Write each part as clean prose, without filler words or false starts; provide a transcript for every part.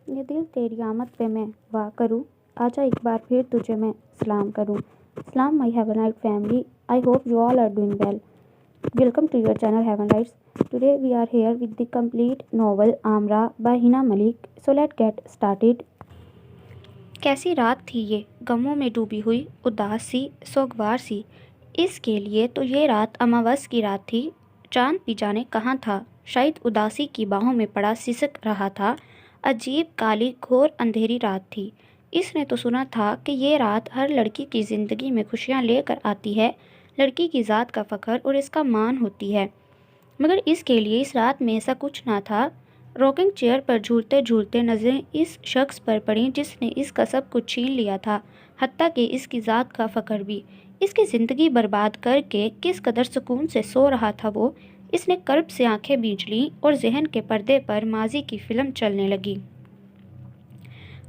یہ دل تیری آمد پہ میں واہ کروں، آجا ایک بار پھر تجھے میں سلام کروں۔ سلام my heaven right family. I hope you all are doing well. Welcome to your channel Heaven Rights. Today we are here with the complete novel Amra by Hina Malik. So let's get started. کیسی رات تھی یہ، غموں میں ڈوبی ہوئی، اداس سی، سوگوار سی۔ اس کے لیے تو یہ رات اماوس کی رات تھی۔ چاند بھی جانے کہاں تھا، شاید اداسی کی باہوں میں پڑا سسک رہا تھا۔ عجیب کالی گھور اندھیری رات تھی۔ اس نے تو سنا تھا کہ یہ رات ہر لڑکی کی زندگی میں خوشیاں لے کر آتی ہے، لڑکی کی ذات کا فخر اور اس کا مان ہوتی ہے، مگر اس کے لیے اس رات میں ایسا کچھ نہ تھا۔ راکنگ چیئر پر جھولتے جھولتے نظریں اس شخص پر پڑیں جس نے اس کا سب کچھ چھین لیا تھا، حتیٰ کہ اس کی ذات کا فخر بھی۔ اس کی زندگی برباد کر کے کس قدر سکون سے سو رہا تھا وہ۔ اس نے کرب سے آنکھیں بیچ لیں اور ذہن کے پردے پر ماضی کی فلم چلنے لگی۔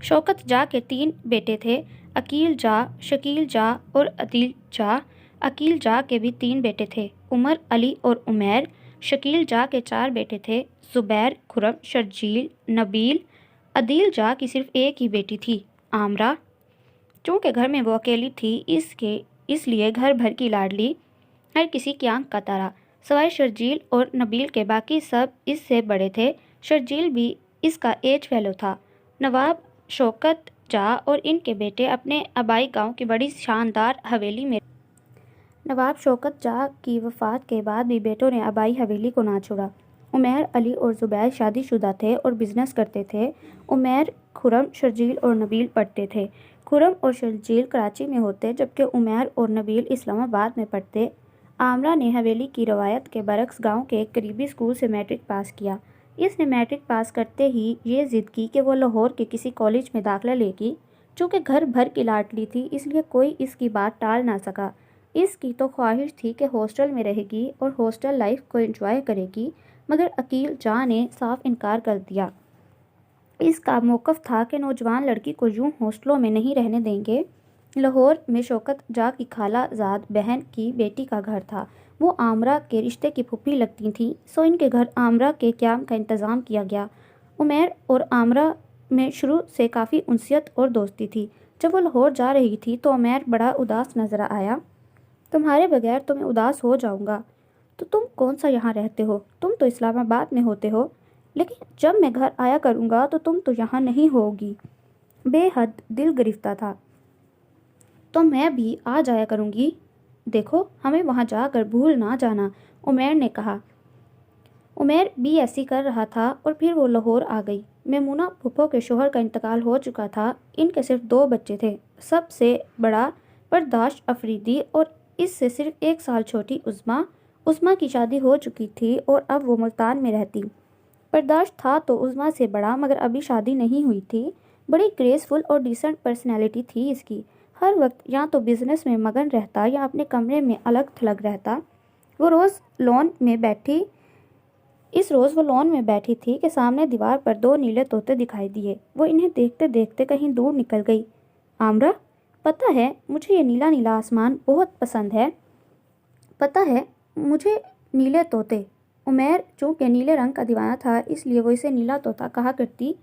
شوکت جا کے 3 بیٹے تھے، عقیل جا، شکیل جا اور عدیل جا۔ عقیل جا کے بھی 3 بیٹے تھے، عمر، علی اور عمیر۔ شکیل جا کے 4 بیٹے تھے، زبیر، خرم، شرجیل، نبیل۔ عدیل جا کی صرف ایک ہی بیٹی تھی، آمرہ۔ چونکہ گھر میں وہ اکیلی تھی اس لیے گھر بھر کی لاڈلی، ہر کسی کی آنکھ کا تارا، سوائے شرجیل اور نبیل کے باقی سب اس سے بڑے تھے۔ شرجیل بھی اس کا ایج فیلو تھا۔ نواب شوکت جا اور ان کے بیٹے اپنے آبائی گاؤں کی بڑی شاندار حویلی میں۔ نواب شوکت جا کی وفات کے بعد بھی بیٹوں نے آبائی حویلی کو نہ چھوڑا۔ عمیر، علی اور زبیر شادی شدہ تھے اور بزنس کرتے تھے۔ عمیر، خرم، شرجیل اور نبیل پڑھتے تھے۔ خرم اور شرجیل کراچی میں ہوتے جبکہ عمیر اور نبیل اسلام آباد میں پڑھتے۔ آمرہ نے حویلی کی روایت کے برعکس گاؤں کے ایک قریبی اسکول سے میٹرک پاس کیا۔ اس نے میٹرک پاس کرتے ہی یہ ضد کی کہ وہ لاہور کے کسی کالج میں داخلہ لے گی۔ چونکہ گھر بھر کی لاڈلی تھی اس لیے کوئی اس کی بات ٹال نہ سکا۔ اس کی تو خواہش تھی کہ ہاسٹل میں رہے گی اور ہاسٹل لائف کو انجوائے کرے گی، مگر عقیل جا نے صاف انکار کر دیا۔ اس کا موقف تھا کہ نوجوان لڑکی کو یوں ہاسٹلوں میں نہیں رہنے دیں گے۔ لاہور میں شوکت جا کی خالہ زاد بہن کی بیٹی کا گھر تھا، وہ آمرہ کے رشتے کی پھوپھی لگتی تھیں، سو ان کے گھر آمرہ کے قیام کا انتظام کیا گیا۔ عمیر اور آمرہ میں شروع سے کافی انسیت اور دوستی تھی۔ جب وہ لاہور جا رہی تھی تو عمیر بڑا اداس نظر آیا۔ تمہارے بغیر تو میں اداس ہو جاؤں گا۔ تو تم کون سا یہاں رہتے ہو، تم تو اسلام آباد میں ہوتے ہو، لیکن جب میں گھر آیا کروں گا تو تم تو یہاں نہیں ہوگی۔ بے حد دل گرفتہ تھا۔ تو میں بھی آ جایا کروں گی، دیکھو ہمیں وہاں جا کر بھول نہ جانا، عمیر نے کہا۔ عمیر بھی ایسی کر رہا تھا اور پھر وہ لاہور آ گئی۔ میمونہ پھپھو کے شوہر کا انتقال ہو چکا تھا۔ ان کے صرف 2 بچے تھے، سب سے بڑا برداشت افریدی اور اس سے صرف 1 سال چھوٹی عظمیٰ۔ عظمیٰ کی شادی ہو چکی تھی اور اب وہ ملتان میں رہتی۔ برداشت تھا تو عظمیٰ سے بڑا، مگر ابھی شادی نہیں ہوئی تھی۔ بڑی گریسفل اور ڈیسنٹ پرسنالٹی تھی اس کی، ہر وقت یا تو بزنس میں مگن رہتا یا اپنے کمرے میں الگ تھلگ رہتا۔ وہ روز وہ لون میں بیٹھی تھی کہ سامنے دیوار پر 2 نیلے طوطے دکھائی دیے۔ وہ انہیں دیکھتے دیکھتے کہیں دور نکل گئی۔ آمرہ، پتہ ہے مجھے یہ نیلا نیلا آسمان بہت پسند ہے، پتہ ہے مجھے نیلے طوطے۔ عمیر چونکہ نیلے رنگ کا دیوانہ تھا اس لیے وہ اسے نیلا طوطا کہا کرتی۔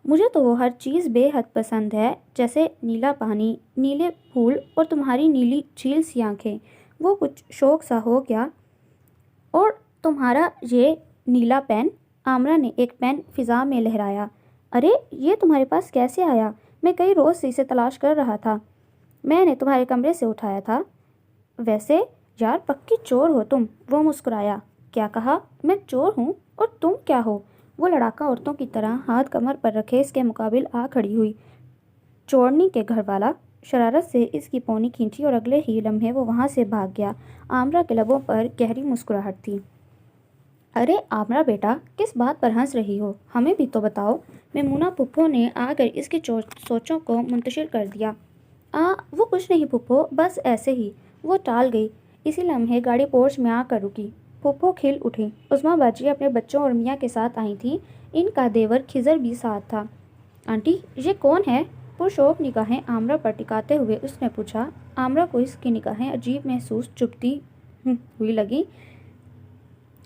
مجھے تو وہ ہر چیز بے حد پسند ہے، جیسے نیلا پانی، نیلے پھول اور تمہاری نیلی جھیل سی آنکھیں۔ وہ کچھ شوق سا ہو گیا۔ اور تمہارا یہ نیلا پین، آمرہ نے ایک پین فضا میں لہرایا۔ ارے یہ تمہارے پاس کیسے آیا؟ میں کئی روز سے اسے تلاش کر رہا تھا، میں نے تمہارے کمرے سے اٹھایا تھا۔ ویسے یار پکی چور ہو تم، وہ مسکرایا۔ کیا کہا؟ میں چور ہوں اور تم کیا ہو؟ وہ لڑاکا عورتوں کی طرح ہاتھ کمر پر رکھے اس کے مقابل آ کھڑی ہوئی۔ چورنی کے گھر والا، شرارت سے اس کی پونی کھینچی اور اگلے ہی لمحے وہ وہاں سے بھاگ گیا۔ آمرہ کے لبوں پر گہری مسکراہٹ تھی۔ ارے آمرہ بیٹا، کس بات پر ہنس رہی ہو؟ ہمیں بھی تو بتاؤ۔ میمونہ پھپھو نے آ کر اس کی سوچوں کو منتشر کر دیا۔ وہ کچھ نہیں پھپھو، بس ایسے ہی۔ وہ ٹال گئی۔ اسی لمحے گاڑی پورچ میں آ کر رکی۔ پھپھو کھل اٹھی۔ عظمیٰ باجی اپنے بچوں اور میاں کے ساتھ آئی تھیں، ان کا دیور خضر بھی ساتھ تھا۔ آنٹی یہ کون ہے؟ پرشوق نگاہیں آمرہ پر ٹکاتے ہوئے اس نے پوچھا۔ آمرہ کو اس کی نگاہیں عجیب محسوس چبھتی ہوئی لگی،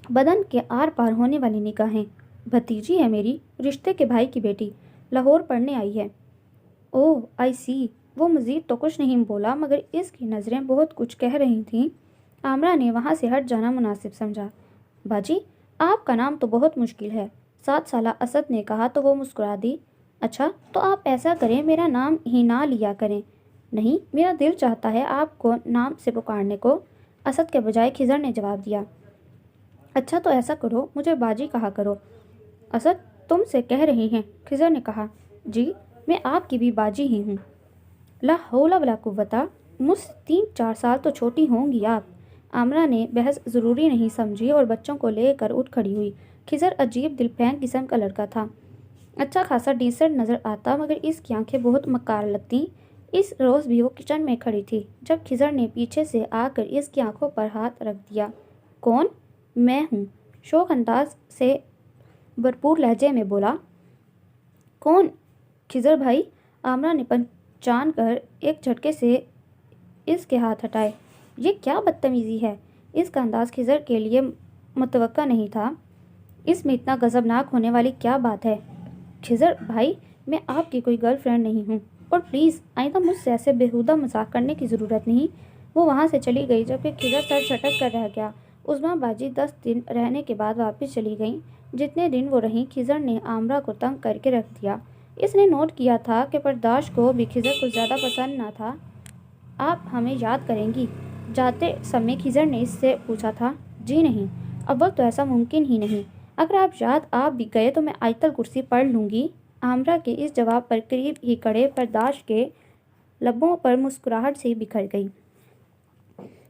بدن کے آر پار ہونے والی نگاہیں۔ بھتیجی ہے میری، رشتے کے بھائی کی بیٹی۔ لاہور پڑھنے آئی ہے۔ اوہ آئی سی۔ وہ مزید تو کچھ نہیں بولا مگر اس کی نظریں بہت کچھ کہہ رہی تھیں۔ عامرہ نے وہاں سے ہٹ جانا مناسب سمجھا۔ باجی آپ کا نام تو بہت مشکل ہے، 7 سالہ اسد نے کہا تو وہ مسکرا دی۔ اچھا تو آپ ایسا کریں میرا نام ہی نہ لیا کریں۔ نہیں میرا دل چاہتا ہے آپ کو نام سے پکارنے کو، اسد کے بجائے خضر نے جواب دیا۔ اچھا تو ایسا کرو مجھے باجی کہا کرو۔ اسد تم سے کہہ رہی ہیں، خضر نے کہا۔ جی میں آپ کی بھی باجی ہی ہوں۔ لا حول ولا قوت، مجھ سے 3-4 سال تو چھوٹی ہوں گی آپ۔ عامرہ نے بحث ضروری نہیں سمجھی اور بچوں کو لے کر اٹھ کھڑی ہوئی۔ خضر عجیب دل پھینک قسم کا لڑکا تھا، اچھا خاصا ڈیسنٹ نظر آتا مگر اس کی آنکھیں بہت مکار لگتیں۔ اس روز بھی وہ کچن میں کھڑی تھی جب خضر نے پیچھے سے آ کر اس کی آنکھوں پر ہاتھ رکھ دیا۔ کون؟ میں ہوں، شوق انداز سے بھرپور لہجے میں بولا۔ کون؟ خضر بھائی۔ عامرہ نے پہچان کر ایک جھٹکے سے اس کے ہاتھ ہٹائے۔ یہ کیا بدتمیزی ہے؟ اس کا انداز خضر کے لیے متوقع نہیں تھا۔ اس میں اتنا غضبناک ہونے والی کیا بات ہے؟ خضر بھائی میں آپ کی کوئی گرل فرینڈ نہیں ہوں، اور پلیز آئندہ مجھ سے ایسے بیہودہ مذاق کرنے کی ضرورت نہیں۔ وہ وہاں سے چلی گئی جبکہ خضر سر جھٹک کر رہ گیا۔ عظمیٰ باجی 10 دن رہنے کے بعد واپس چلی گئیں۔ جتنے دن وہ رہیں خضر نے عامرہ کو تنگ کر کے رکھ دیا۔ اس نے نوٹ کیا تھا کہ برداشت کو بھی خضر کو زیادہ پسند نہ تھا۔ آپ ہمیں یاد کریں گی؟ جاتے سمے خضر نے اس سے پوچھا تھا۔ جی نہیں، اول تو ایسا ممکن ہی نہیں، اگر آپ یاد آ بھی گئے تو میں آیت الکرسی پڑھ لوں گی۔ عامرہ کے اس جواب پر قریب ہی کھڑے برداشت کے لبوں پر مسکراہٹ سے بکھر گئی۔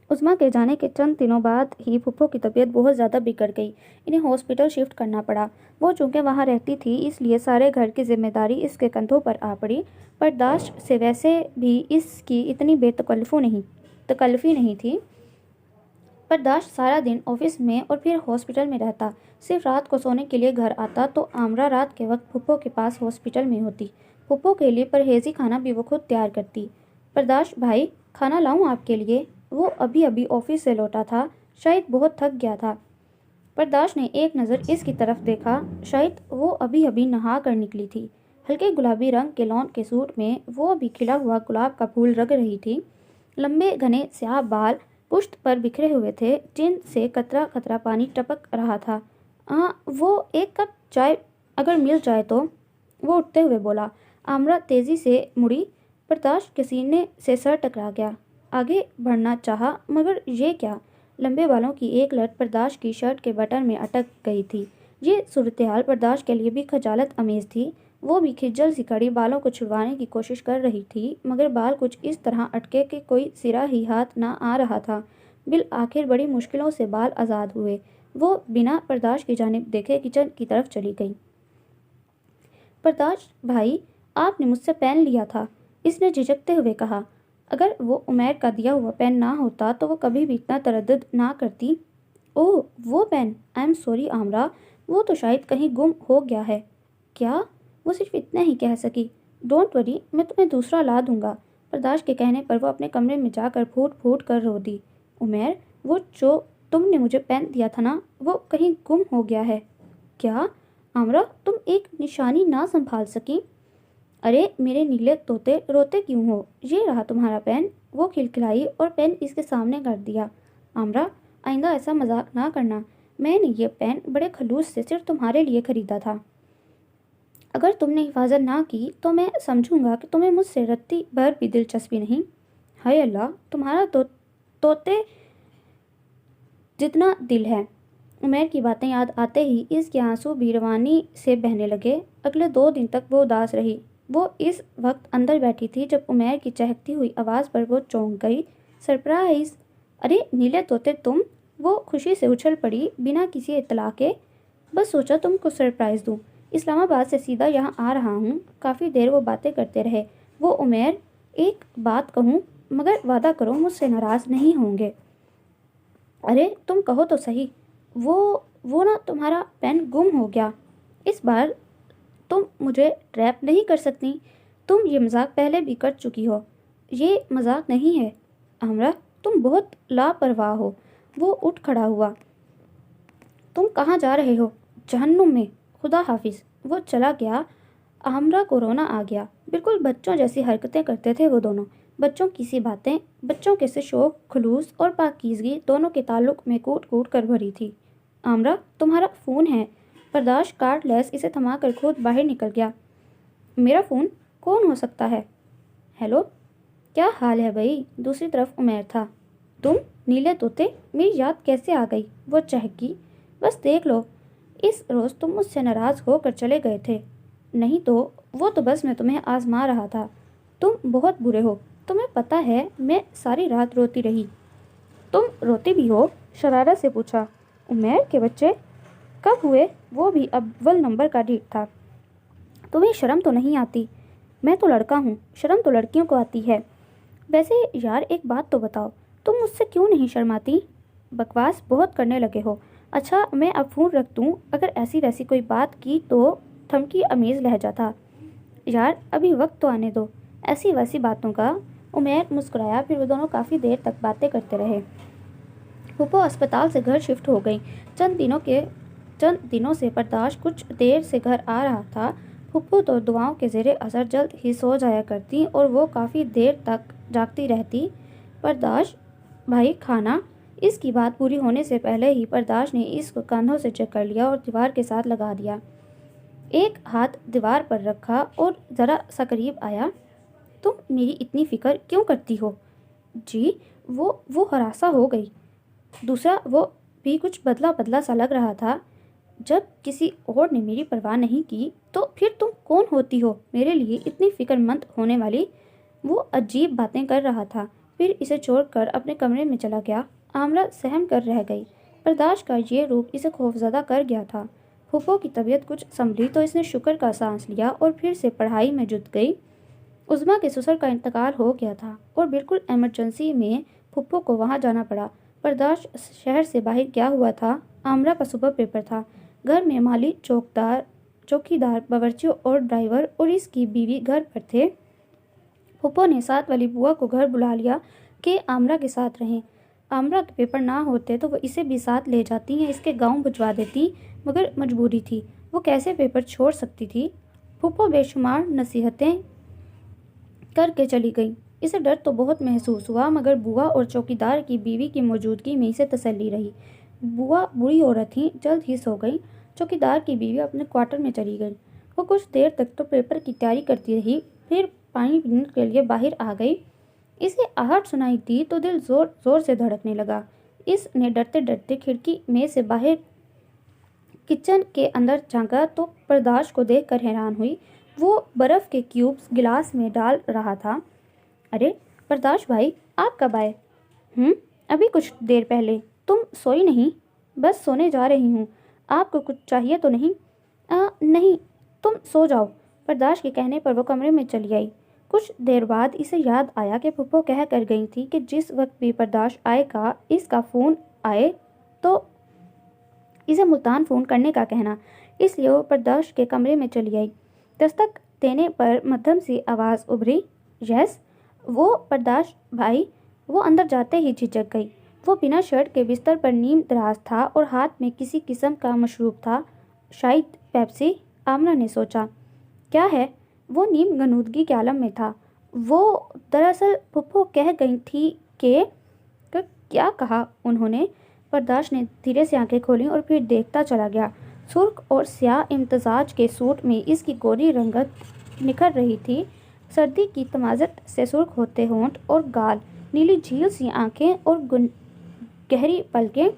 عظمیٰ کے جانے کے چند دنوں بعد ہی پھپھو کی طبیعت بہت زیادہ بگڑ گئی، انہیں ہاسپٹل شفٹ کرنا پڑا۔ وہ چونکہ وہاں رہتی تھی اس لیے سارے گھر کی ذمہ داری اس کے کندھوں پر آ پڑی۔ برداشت سے ویسے بھی اس کی اتنی بے تکلفی نہیں تھی۔ برداشت سارا دن آفس میں اور پھر ہاسپٹل میں رہتا، صرف رات کو سونے کے لیے گھر آتا تو عامرہ رات کے وقت پھپھو کے پاس ہاسپٹل میں ہوتی۔ پھپھو کے لیے پرہیزی کھانا بھی وہ خود تیار کرتی۔ برداشت بھائی کھانا لاؤں آپ کے لیے؟ وہ ابھی آفس سے لوٹا تھا، شاید بہت تھک گیا تھا۔ برداشت نے ایک نظر اس کی طرف دیکھا، شاید وہ ابھی نہا کر نکلی تھی۔ ہلکے گلابی رنگ کے لون کے سوٹ میں وہ ابھی کھلا ہوا گلاب کا پھول رگڑ رہی تھی۔ لمبے گھنے سیاہ بال پشت پر بکھرے ہوئے تھے جن سے قطرہ قطرہ پانی ٹپک رہا تھا۔ وہ ایک کپ چائے اگر مل جائے تو؟ وہ اٹھتے ہوئے بولا۔ عامرہ تیزی سے مڑی، برداشت کے سینے سے سر ٹکرا گیا۔ آگے بڑھنا چاہا مگر یہ کیا؟ لمبے بالوں کی ایک لٹ برداشت کی شرٹ کے بٹن میں اٹک گئی تھی۔ یہ صورتحال برداشت کے لیے بھی خجالت آمیز تھی۔ وہ بھی کھجل سی کھڑی بالوں کو چھڑوانے کی کوشش کر رہی تھی مگر بال کچھ اس طرح اٹکے کہ کوئی سرا ہی ہاتھ نہ آ رہا تھا۔ بالآخر بڑی مشکلوں سے بال آزاد ہوئے۔ وہ بنا برداشت کی جانب دیکھے کچن کی طرف چلی گئی۔ برداشت بھائی آپ نے مجھ سے پین لیا تھا، اس نے جھجکتے ہوئے کہا۔ اگر وہ عمیر کا دیا ہوا پین نہ ہوتا تو وہ کبھی بھی اتنا تردد نہ کرتی۔ اوہ وہ پین، آئی ایم سوری عامرہ، وہ تو شاید کہیں گم ہو گیا ہے۔ کیا؟ وہ صرف اتنا ہی کہہ سکی۔ ڈونٹ وری، میں تمہیں دوسرا لا دوں گا۔ برداشت کے کہنے پر وہ اپنے کمرے میں جا کر پھوٹ پھوٹ کر رو دی۔ عمیر وہ جو تم نے مجھے پین دیا تھا نا، وہ کہیں گم ہو گیا ہے۔ کیا؟ عامرہ تم ایک نشانی نہ سنبھال سکی؟ ارے میرے نیلے طوطے روتے کیوں ہو، یہ رہا تمہارا پین۔ وہ کھلکھلائی اور پین اس کے سامنے کر دیا۔ عامرہ آئندہ ایسا مذاق نہ کرنا، میں نے یہ پین بڑے خلوص سے صرف تمہارے لیے خریدا تھا۔ اگر تم نے حفاظت نہ کی تو میں سمجھوں گا کہ تمہیں مجھ سے رتی بھر بھی دلچسپی نہیں۔ ہائے اللہ، تمہارا تو طوطے جتنا دل ہے۔ عمیر کی باتیں یاد آتے ہی اس کے آنسو بھی روانی سے بہنے لگے۔ اگلے 2 دن تک وہ اداس رہی۔ وہ اس وقت اندر بیٹھی تھی جب عمیر کی چہکتی ہوئی آواز پر وہ چونک گئی۔ سرپرائز! ارے نیلے طوطے تم! وہ خوشی سے اچھل پڑی بنا کسی اطلاع کے۔ بس سوچا تم کو سرپرائز دوں، اسلام آباد سے سیدھا یہاں آ رہا ہوں۔ کافی دیر وہ باتیں کرتے رہے۔ وہ عمیر ایک بات کہوں مگر وعدہ کرو مجھ سے ناراض نہیں ہوں گے؟ ارے تم کہو تو صحیح۔ وہ نا تمہارا پین گم ہو گیا۔ اس بار تم مجھے ٹریپ نہیں کر سکتی، تم یہ مذاق پہلے بھی کر چکی ہو۔ یہ مذاق نہیں ہے عامرہ، تم بہت لاپرواہ ہو۔ وہ اٹھ کھڑا ہوا۔ تم کہاں جا رہے ہو؟ جہنم میں، خدا حافظ۔ وہ چلا گیا۔ آمرہ کو رونا آ گیا۔ بالکل بچوں جیسی حرکتیں کرتے تھے وہ دونوں۔ بچوں کی سی باتیں، بچوں کے سے شوق، خلوص اور پاکیزگی دونوں کے تعلق میں کوٹ کوٹ کر بھری تھی۔ آمرہ، تمہارا فون ہے۔ برداشت کارڈ لیس اسے تھما کر خود باہر نکل گیا۔ میرا فون؟ کون ہو سکتا ہے؟ ہیلو، کیا حال ہے بھائی؟ دوسری طرف عمیر تھا۔ تم؟ نیلے طوطے، میری یاد کیسے آ گئی؟ وہ چہکی۔ بس دیکھ لو، اس روز تم مجھ سے ناراض ہو کر چلے گئے تھے۔ نہیں تو، وہ تو بس میں تمہیں آزما رہا تھا۔ تم بہت برے ہو، تمہیں پتہ ہے میں ساری رات روتی رہی۔ تم روتی بھی ہو؟ شرارت سے پوچھا۔ عمیر کے بچے کب ہوئے؟ وہ بھی اول نمبر کا ڈھیٹ تھا۔ تمہیں شرم تو نہیں آتی؟ میں تو لڑکا ہوں، شرم تو لڑکیوں کو آتی ہے۔ ویسے یار ایک بات تو بتاؤ، تم مجھ سے کیوں نہیں شرماتی؟ بکواس بہت کرنے لگے ہو۔ اچھا میں اب فون رکھ دوں؟ اگر ایسی ویسی کوئی بات کی تو دھمکی امیز لہجہ تھا۔ یار ابھی وقت تو آنے دو ایسی ویسی باتوں کا۔ عمیر مسکرایا، پھر وہ دونوں کافی دیر تک باتیں کرتے رہے۔ پھپھو اسپتال سے گھر شفٹ ہو گئی۔ چند دنوں سے برداشت کچھ دیر سے گھر آ رہا تھا۔ پھپھو تو دواؤں کے زیر اثر جلد ہی سو جایا کرتی اور وہ کافی دیر تک جاگتی رہتی۔ برداشت بھائی کھانا؟ اس کی بات پوری ہونے سے پہلے ہی برداشت نے اس کو کندھوں سے چکر لیا اور دیوار کے ساتھ لگا دیا۔ ایک ہاتھ دیوار پر رکھا اور ذرا سا قریب آیا۔ تم میری اتنی فکر کیوں کرتی ہو؟ جی وہ ہراساں ہو گئی۔ دوسرا وہ بھی کچھ بدلا بدلا سا لگ رہا تھا۔ جب کسی اور نے میری پرواہ نہیں کی تو پھر تم کون ہوتی ہو میرے لیے اتنی فکر مند ہونے والی؟ وہ عجیب باتیں کر رہا تھا، پھر اسے چھوڑ کر اپنے کمرے میں چلا گیا۔ آمرہ سہم کر رہ گئی۔ برداشت کا یہ روپ اسے خوفزدہ کر گیا تھا۔ پھپھو کی طبیعت کچھ سنبھلی تو اس نے شکر کا سانس لیا اور پھر سے پڑھائی میں جٹ گئی۔ عظمیٰ کے سسر کا انتقال ہو گیا تھا اور بالکل ایمرجنسی میں پھپھو کو وہاں جانا پڑا۔ برداشت شہر سے باہر گیا ہوا تھا۔ آمرہ کا صبح پیپر تھا۔ گھر میں مالی، چوکیدار، باورچی اور ڈرائیور اور اس کی بیوی گھر پر تھے۔ پھپھو نے ساتھ والی بوا کو گھر بلا لیا کہ آمرہ کے ساتھ رہیں۔ آمرہ کے پیپر نہ ہوتے تو وہ اسے بھی ساتھ لے جاتی یا اس کے گاؤں بھجوا دیتی، مگر مجبوری تھی، وہ کیسے پیپر چھوڑ سکتی تھی۔ پھپھو بے شمار نصیحتیں کر کے چلی گئی۔ اسے ڈر تو بہت محسوس ہوا، مگر بوا اور چوکیدار کی بیوی کی موجودگی میں اسے تسلی رہی۔ بوا بوڑھی عورت تھیں، جلد ہی سو گئی۔ چوکیدار کی بیوی اپنے کوارٹر میں چلی گئی۔ وہ کچھ دیر تک تو پیپر کی تیاری کرتی رہی، پھر پانی پینے کے لیے باہر آ گئی۔ اسے آہٹ سنائی دی تو دل زور زور سے دھڑکنے لگا۔ اس نے ڈرتے ڈرتے کھڑکی میں سے باہر کچن کے اندر جھانکا تو برداشت کو دیکھ کر حیران ہوئی۔ وہ برف کے کیوبز گلاس میں ڈال رہا تھا۔ ارے برداشت بھائی، آپ کب آئے؟ ابھی کچھ دیر پہلے۔ تم سوئی نہیں؟ بس سونے جا رہی ہوں۔ آپ کو کچھ چاہیے تو نہیں؟ نہیں، تم سو جاؤ۔ برداشت کے کہنے پر وہ کمرے میں چلی آئی۔ کچھ دیر بعد اسے یاد آیا کہ پھپھو کہہ کر گئی تھی کہ جس وقت بھی برداشت آئے گا اس کا فون آئے تو اسے ملتان فون کرنے کا کہنا۔ اس لیے وہ برداشت کے کمرے میں چلی آئی۔ دستک دینے پر مدھم سی آواز ابھری، یس۔ وہ برداشت بھائی؟ وہ اندر جاتے ہی جھجک گئی۔ وہ بنا شرٹ کے بستر پر نیم دراز تھا اور ہاتھ میں کسی قسم کا مشروب تھا، شاید پیپسی۔ آمنہ نے سوچا، کیا ہے؟ وہ نیم غنودگی کے عالم میں تھا۔ وہ دراصل پھپھو کہہ گئی تھی کہ کیا کہا انہوں نے؟ برداشت نے دھیرے سے آنکھیں کھولیں اور پھر دیکھتا چلا گیا۔ سرخ اور سیاہ امتزاج کے سوٹ میں اس کی گوری رنگت نکھر رہی تھی۔ سردی کی تمازٹ سے سرخ ہوتے ہونٹ اور گال، نیلی جھیل سی آنکھیں اور گہری پلکیں۔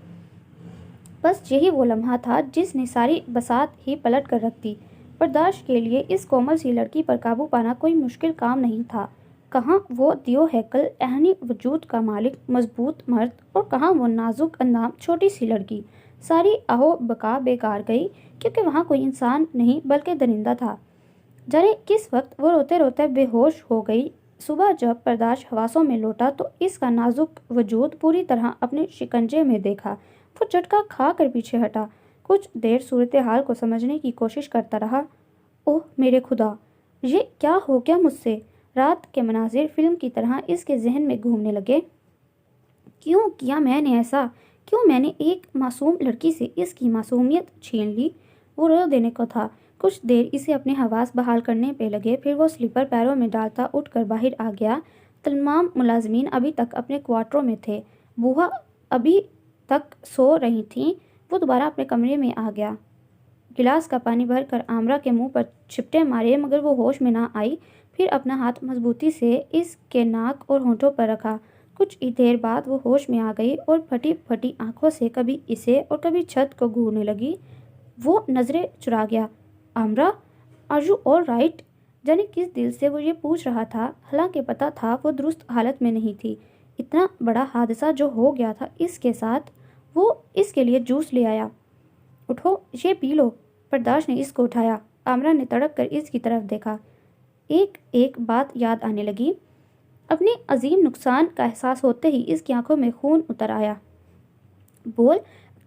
بس یہی وہ لمحہ تھا جس نے ساری بساط ہی پلٹ کر رکھ دی۔ برداشت کے لیے اس کومل سی لڑکی پر قابو پانا کوئی مشکل کام نہیں تھا۔ کہاں وہ دیو ہیکل اہنی وجود کا مالک مضبوط مرد اور کہاں وہ نازک اندام چھوٹی سی لڑکی۔ ساری آہو بقا بیکار گئی، کیونکہ وہاں کوئی انسان نہیں بلکہ درندہ تھا۔ جانے کس وقت وہ روتے روتے بے ہوش ہو گئی۔ صبح جب برداشت حواسوں میں لوٹا تو اس کا نازک وجود پوری طرح اپنے شکنجے میں دیکھا۔ وہ جھٹکا کھا کر پیچھے ہٹا، کچھ دیر صورتحال کو سمجھنے کی کوشش کرتا رہا۔ اوہ میرے خدا، یہ کیا ہو گیا مجھ سے؟ رات کے مناظر فلم کی طرح اس کے ذہن میں گھومنے لگے۔ کیوں کیا میں نے ایسا؟ کیوں میں نے ایک معصوم لڑکی سے اس کی معصومیت چھین لی؟ وہ رو دینے کو تھا، کچھ دیر اسے اپنے حواس بحال کرنے پہ لگے، پھر وہ سلیپر پیروں میں ڈالتا اٹھ کر باہر آ گیا۔ تمام ملازمین ابھی تک اپنے کوارٹروں میں تھے، بوہا ابھی تک سو رہی تھیں۔ وہ دوبارہ اپنے کمرے میں آ گیا، گلاس کا پانی بھر کر عامرہ کے منہ پر چپٹے مارے، مگر وہ ہوش میں نہ آئی۔ پھر اپنا ہاتھ مضبوطی سے اس کے ناک اور ہونٹوں پر رکھا۔ کچھ ہی دیر بعد وہ ہوش میں آ گئی اور پھٹی پھٹی آنکھوں سے کبھی اسے اور کبھی چھت کو گھورنے لگی۔ وہ نظریں چرا گیا۔ عامرہ، آر یو آل رائٹ؟ جانے کس دل سے وہ یہ پوچھ رہا تھا، حالانکہ پتہ تھا وہ درست حالت میں نہیں تھی۔ اتنا بڑا حادثہ جو ہو گیا تھا اس کے ساتھ۔ وہ اس کے لیے جوس لے آیا۔ اٹھو، یہ پی لو۔ پرداش نے اس کو اٹھایا۔ عامرہ نے تڑپ کر اس کی طرف دیکھا۔ ایک ایک بات یاد آنے لگی۔ اپنے عظیم نقصان کا احساس ہوتے ہی اس کی آنکھوں میں خون اتر آیا۔ بول،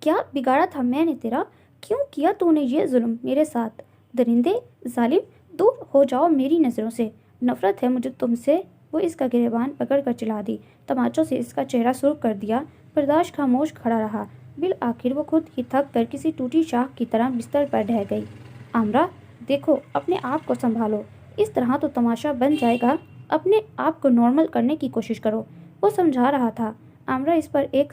کیا بگاڑا تھا میں نے تیرا؟ کیوں کیا تو نے یہ ظلم میرے ساتھ؟ درندے، ظالم، دور ہو جاؤ میری نظروں سے۔ نفرت ہے مجھے تم سے۔ وہ اس کا گریبان پکڑ کر چلا دی، تماچوں سے اس کا چہرہ سرخ کر دیا۔ پرداش خاموش کھڑا رہا۔ بالآخر وہ خود ہی تھک کر کسی ٹوٹی شاخ کی طرح بستر پر ڈھہ گئی۔ عامرہ، دیکھو، اپنے آپ کو سنبھالو، اس طرح تو تماشا بن جائے گا۔ اپنے آپ کو نارمل کرنے کی کوشش کرو، وہ سمجھا رہا تھا۔ عامرہ اس پر ایک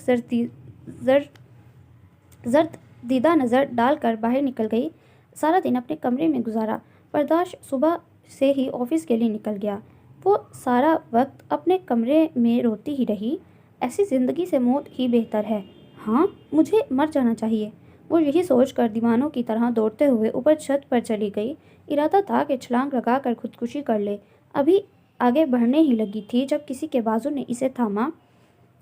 زرد دیدہ نظر ڈال کر باہر نکل گئی۔ سارا دن اپنے کمرے میں گزارا۔ پرداش صبح سے ہی آفس کے لیے نکل گیا۔ وہ سارا وقت اپنے کمرے میں روتی ہی رہی۔ ایسی زندگی سے موت ہی بہتر ہے۔ ہاں، مجھے مر جانا چاہیے۔ وہ یہی سوچ کر دیوانوں کی طرح دوڑتے ہوئے اوپر چھت پر چلی گئی۔ ارادہ تھا کہ چھلانگ لگا کر خودکشی کر لے۔ ابھی آگے بڑھنے ہی لگی تھی جب کسی کے بازو نے اسے تھاما۔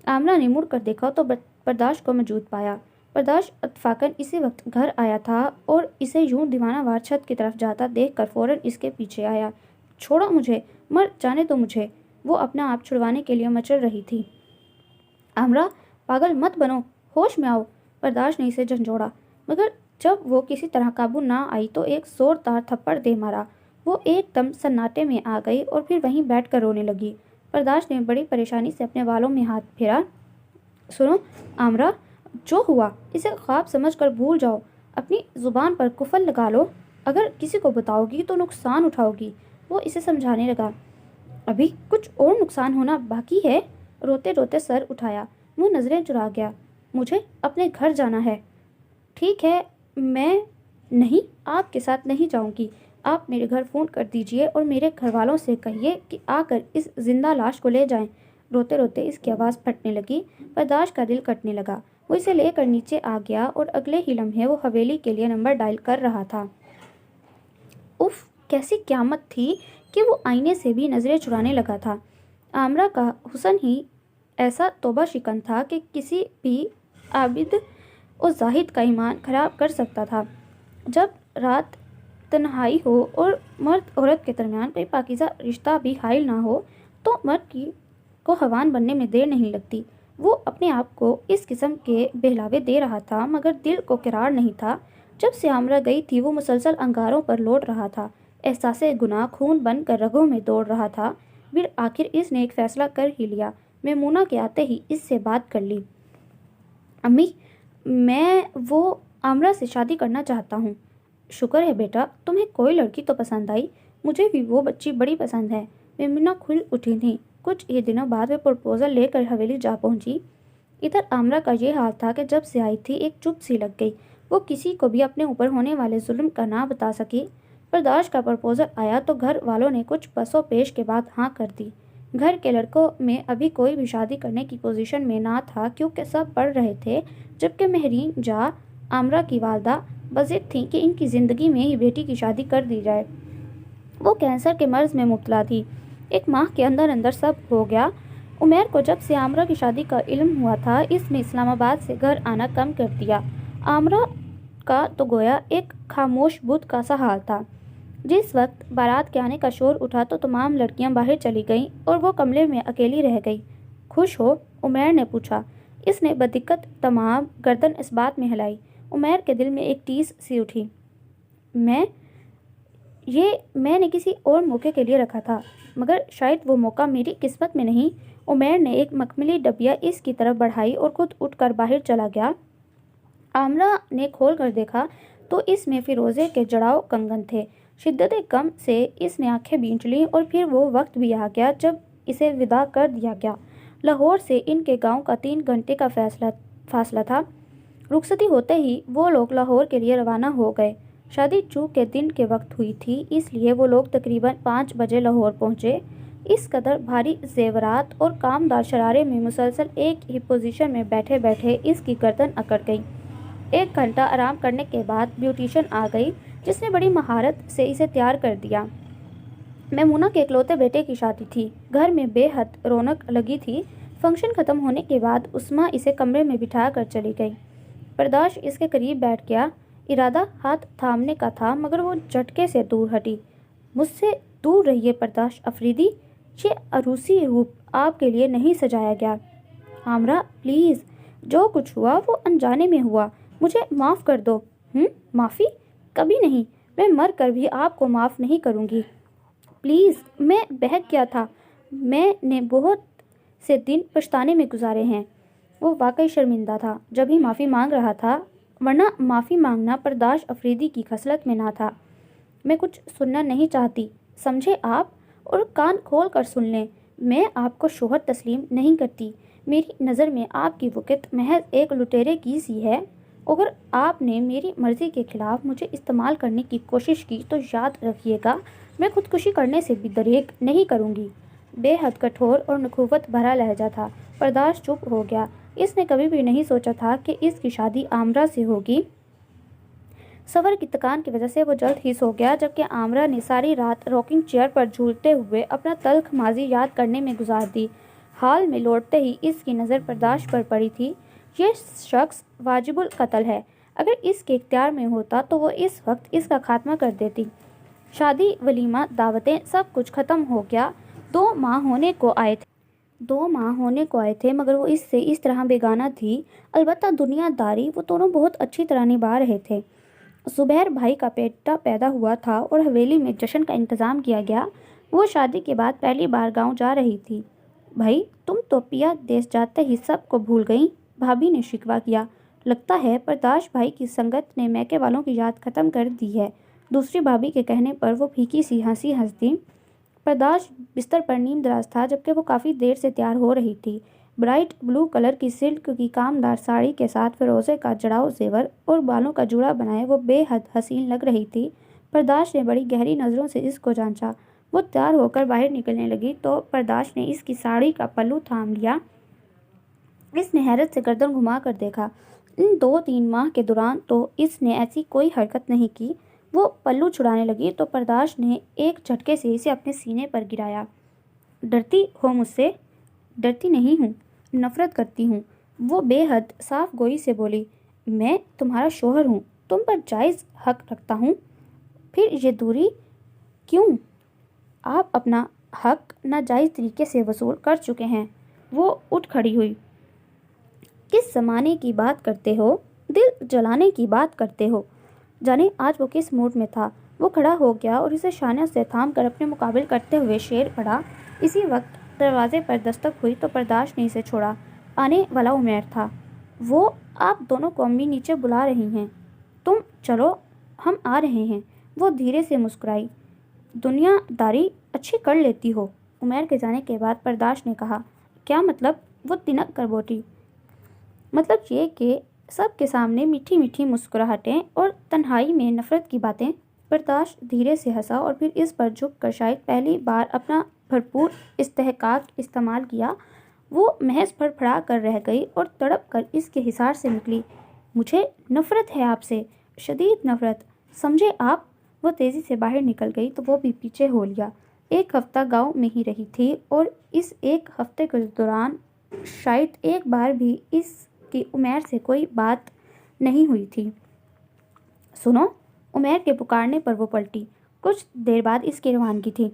عامرہ نے مڑ کر دیکھا تو پرداش کو موجود پایا۔ پرداش اتفاقاً اسی وقت گھر آیا تھا اور اسے یوں دیوانہ وار چھت کی طرف جاتا دیکھ کر فوراً اس کے پیچھے آیا۔ چھوڑو مجھے، مر جانے دو مجھے۔ وہ اپنا آپ چھڑوانے کے لیے مچل رہی تھی۔ عامرہ، پاگل مت بنو، ہوش میں آؤ۔ پرداش نے اسے جھنجھوڑا، مگر جب وہ کسی طرح قابو نہ آئی تو ایک زوردار تھپڑ دے مارا۔ وہ ایک دم سناٹے میں آ گئی اور پھر وہیں بیٹھ کر رونے لگی۔ پرداش نے بڑی پریشانی سے اپنے بالوں میں ہاتھ پھیرا۔ سنو عامرہ، جو ہوا اسے خواب سمجھ کر بھول جاؤ۔ اپنی زبان پر قفل لگا لو۔ اگر کسی کو بتاؤ گی تو نقصان اٹھاؤ گی۔ وہ اسے سمجھانے لگا۔ ابھی کچھ اور نقصان ہونا باقی ہے۔ روتے روتے سر اٹھایا، وہ نظریں چرا گیا۔ مجھے اپنے گھر جانا ہے۔ ٹھیک ہے، میں نہیں، آپ کے ساتھ نہیں جاؤں گی۔ آپ میرے گھر فون کر دیجئے اور میرے گھر والوں سے کہیے کہ آ کر اس زندہ لاش کو لے جائیں۔ روتے روتے اس کی آواز پھٹنے لگی۔ پرداش کا دل کٹنے لگا۔ وہ اسے لے کر نیچے آ گیا اور اگلے ہی لمحے وہ حویلی کے لیے نمبر ڈائل کر رہا تھا۔ اف، کیسی قیامت تھی کہ وہ آئینے سے بھی نظریں چرانے لگا تھا۔ عامرہ کا حسن ہی ایسا توبہ شکن تھا کہ کسی بھی عابد و زاہد کا ایمان خراب کر سکتا تھا۔ جب رات تنہائی ہو اور مرد عورت کے درمیان کوئی پاکیزہ رشتہ بھی حائل نہ ہو تو مرد کو حیوان بننے میں دیر نہیں لگتی۔ وہ اپنے آپ کو اس قسم کے بہلاوے دے رہا تھا مگر دل کو قرار نہیں تھا۔ جب سے عامرہ گئی تھی وہ مسلسل انگاروں پر لوٹ رہا تھا۔ احساس گناہ خون بن کر رگوں میں دوڑ رہا تھا۔ بالآخر اس نے ایک فیصلہ کر ہی لیا۔ میمونہ کے آتے ہی اس سے بات کر لی۔ امی، میں وہ عامرہ سے شادی کرنا چاہتا ہوں۔ شکر ہے بیٹا، تمہیں کوئی لڑکی تو پسند آئی۔ مجھے بھی وہ بچی بڑی پسند ہے۔ میمونہ کھل اٹھی تھی۔ کچھ ہی دنوں بعد وہ پرپوزل لے کر حویلی جا پہنچی۔ ادھر عامرہ کا یہ حال تھا کہ جب سے آئی تھی ایک چپ سی لگ گئی۔ وہ کسی کو بھی اپنے اوپر ہونے والے ظلم کا نہ بتا سکی۔ پرداش کا پرپوزل آیا تو گھر والوں نے کچھ پس و پیش کے بعد ہاں کر دی۔ گھر کے لڑکوں میں ابھی کوئی بھی شادی کرنے کی پوزیشن میں نہ تھا کیونکہ سب پڑھ رہے تھے، جبکہ مہرین جا، عامرہ کی والدہ، بضد تھیں کہ ان کی زندگی میں ہی بیٹی کی شادی کر دی جائے۔ وہ کینسر کے مرض میں مبتلا تھی۔ ایک ماہ کے اندر اندر سب ہو گیا۔ عمیر کو جب سے عامرہ کی شادی کا علم ہوا تھا اس نے اسلام آباد سے گھر آنا کم کر دیا۔ عامرہ کا تو گویا ایک خاموش بت کا سا حال تھا۔ جس وقت بارات کے آنے کا شور اٹھا تو تمام لڑکیاں باہر چلی گئیں اور وہ کمرے میں اکیلی رہ گئی۔ خوش ہو؟ عمیر نے پوچھا۔ اس نے بدقت تمام گردن اس بات میں ہلائی۔ عمیر کے دل میں ایک ٹیس سی اٹھی۔ میں نے کسی اور موقع کے لیے رکھا تھا، مگر شاید وہ موقع میری قسمت میں نہیں۔ عمیر نے ایک مخملی ڈبیا اس کی طرف بڑھائی اور خود اٹھ کر باہر چلا گیا۔ عامرہ نے کھول کر دیکھا تو اس میں فیروزے کے جڑاؤ کنگن تھے۔ شدت غم سے اس نے آنکھیں بھینچ لیں اور پھر وہ وقت بھی آ گیا جب اسے وداع کر دیا گیا۔ لاہور سے ان کے گاؤں کا 3 گھنٹے کا فاصلہ تھا۔ رخصتی ہوتے ہی وہ لوگ لاہور کے لیے روانہ ہو گئے۔ شادی چونکہ دن کے وقت ہوئی تھی اس لیے وہ لوگ تقریباً 5 بجے لاہور پہنچے۔ اس قدر بھاری زیورات اور کامدار شرارے میں مسلسل ایک ہی پوزیشن میں بیٹھے بیٹھے اس کی گردن اکڑ گئی۔ 1 گھنٹہ آرام کرنے کے بعد بیوٹیشن آ گئی جس نے بڑی مہارت سے اسے تیار کر دیا۔ میمونہ کے اکلوتے بیٹے کی شادی تھی۔ گھر میں بے حد رونق لگی تھی۔ فنکشن ختم ہونے کے بعد عثمہ اسے کمرے میں بٹھا کر چلی گئی۔ برداشت اس کے قریب بیٹھ گیا۔ ارادہ ہاتھ تھامنے کا تھا مگر وہ جھٹکے سے دور ہٹی۔ مجھ سے دور رہیے برداشت افریدی، یہ عروسی روپ آپ کے لیے نہیں سجایا گیا۔ عامرہ پلیز، جو کچھ ہوا وہ انجانے میں ہوا، مجھے معاف کر دو۔ معافی؟ کبھی نہیں، میں مر کر بھی آپ کو معاف نہیں کروں گی۔ پلیز، میں بہک گیا تھا، میں نے بہت سے دن پچھتانے میں گزارے ہیں۔ وہ واقعی شرمندہ تھا جب ہی معافی مانگ رہا تھا، ورنہ معافی مانگنا برداشت افریدی کی خصلت میں نہ تھا۔ میں کچھ سننا نہیں چاہتی، سمجھے آپ؟ اور کان کھول کر سن لیں، میں آپ کو شوہر تسلیم نہیں کرتی۔ میری نظر میں آپ کی وقت محض ایک لٹیرے کی سی ہے۔ اگر آپ نے میری مرضی کے خلاف مجھے استعمال کرنے کی کوشش کی تو یاد رکھیے گا میں خودکشی کرنے سے بھی دریغ نہیں کروں گی۔ بے حد کٹھور اور نخوت بھرا لہجہ تھا۔ برداشت چپ ہو گیا۔ اس نے کبھی بھی نہیں سوچا تھا کہ اس کی شادی عامرہ سے ہوگی۔ سفر کی تکان کی وجہ سے وہ جلد ہی سو گیا، جبکہ عامرہ نے ساری رات راکنگ چیئر پر جھولتے ہوئے اپنا تلخ ماضی یاد کرنے میں گزار دی۔ ہال میں لوٹتے ہی اس کی نظر برداشت پر پڑی تھی۔ یہ شخص واجب القتل ہے۔ اگر اس کے اختیار میں ہوتا تو وہ اس وقت اس کا خاتمہ کر دیتی۔ شادی، ولیمہ، دعوتیں، سب کچھ ختم ہو گیا۔ 2 ماہ ہونے کو آئے تھے مگر وہ اس سے اس طرح بیگانہ تھی۔ البتہ دنیا داری وہ دونوں بہت اچھی طرح نبھا رہے تھے۔ زبیر بھائی کا بیٹا پیدا ہوا تھا اور حویلی میں جشن کا انتظام کیا گیا۔ وہ شادی کے بعد پہلی بار گاؤں جا رہی تھی۔ بھائی، تم تو پیا دیس جاتے ہی سب کو بھول گئیں، بھابھی نے شکوہ کیا۔ لگتا ہے برداشت بھائی کی سنگت نے میکے والوں کی یاد ختم کر دی ہے، دوسری بھابھی کے کہنے پر وہ پھیکی سی ہنسی ہنس دی۔ برداشت بستر پر نیم دراز تھا جبکہ وہ کافی دیر سے تیار ہو رہی تھی۔ برائٹ بلو کلر کی سلک کی کامدار ساڑی کے ساتھ فیروزے کا جڑاؤ زیور اور بالوں کا جوڑا بنائے وہ بے حد حسین لگ رہی تھی۔ برداشت نے بڑی گہری نظروں سے اس کو جانچا۔ وہ تیار ہو کر باہر نکلنے لگی تو برداشت نے اس کی ساڑی کا پلو تھام لیا۔ اس نے حیرت سے گردن گھما کر دیکھا۔ ان 2-3 ماہ کے دوران تو اس نے ایسی کوئی حرکت نہیں کی۔ وہ پلو چھڑانے لگی تو برداشت نے ایک جھٹکے سے اسے اپنے سینے پر گرایا۔ ڈرتی ہو مجھ سے؟ ڈرتی نہیں ہوں، نفرت کرتی ہوں، وہ بے حد صاف گوئی سے بولی۔ میں تمہارا شوہر ہوں، تم پر جائز حق رکھتا ہوں، پھر یہ دوری کیوں؟ آپ اپنا حق ناجائز طریقے سے وصول کر چکے ہیں۔ وہ اٹھ کھڑی ہوئی۔ کس زمانے کی بات کرتے ہو؟ دل جلانے کی بات کرتے ہو؟ جانے آج وہ کس موڈ میں تھا۔ وہ کھڑا ہو گیا اور اسے شانہ سے تھام کر اپنے مقابل کرتے ہوئے شعر پڑھا۔ اسی وقت دروازے پر دستک ہوئی تو برداشت نے اسے چھوڑا۔ آنے والا عمیر تھا۔ وہ آپ دونوں کو امی نیچے بلا رہی ہیں، تم چلو ہم آ رہے ہیں۔ وہ دھیرے سے مسکرائی۔ دنیا داری اچھی کر لیتی ہو۔ عمیر کے جانے کے بعد برداشت نے کہا۔ کیا مطلب؟ وہ تنک کر بولی۔ مطلب یہ کہ سب کے سامنے میٹھی میٹھی مسکراہٹیں اور تنہائی میں نفرت کی باتیں۔ برداشت دھیرے سے ہنسا اور پھر اس پر جھک کر شاید پہلی بار اپنا بھرپور استحقاق استعمال کیا۔ وہ محض پھڑپھڑا کر رہ گئی اور تڑپ کر اس کے حصار سے نکلی۔ مجھے نفرت ہے آپ سے، شدید نفرت، سمجھے آپ؟ وہ تیزی سے باہر نکل گئی تو وہ بھی پیچھے ہو لیا۔ 1 ہفتہ گاؤں میں ہی رہی تھی اور اس 1 ہفتے کے دوران شاید ایک بار بھی اس کی عمیر سے کوئی بات نہیں ہوئی تھی۔ سنو، عمیر کے پکارنے پر وہ پلٹی۔ کچھ دیر بعد اس کی روانگی تھی۔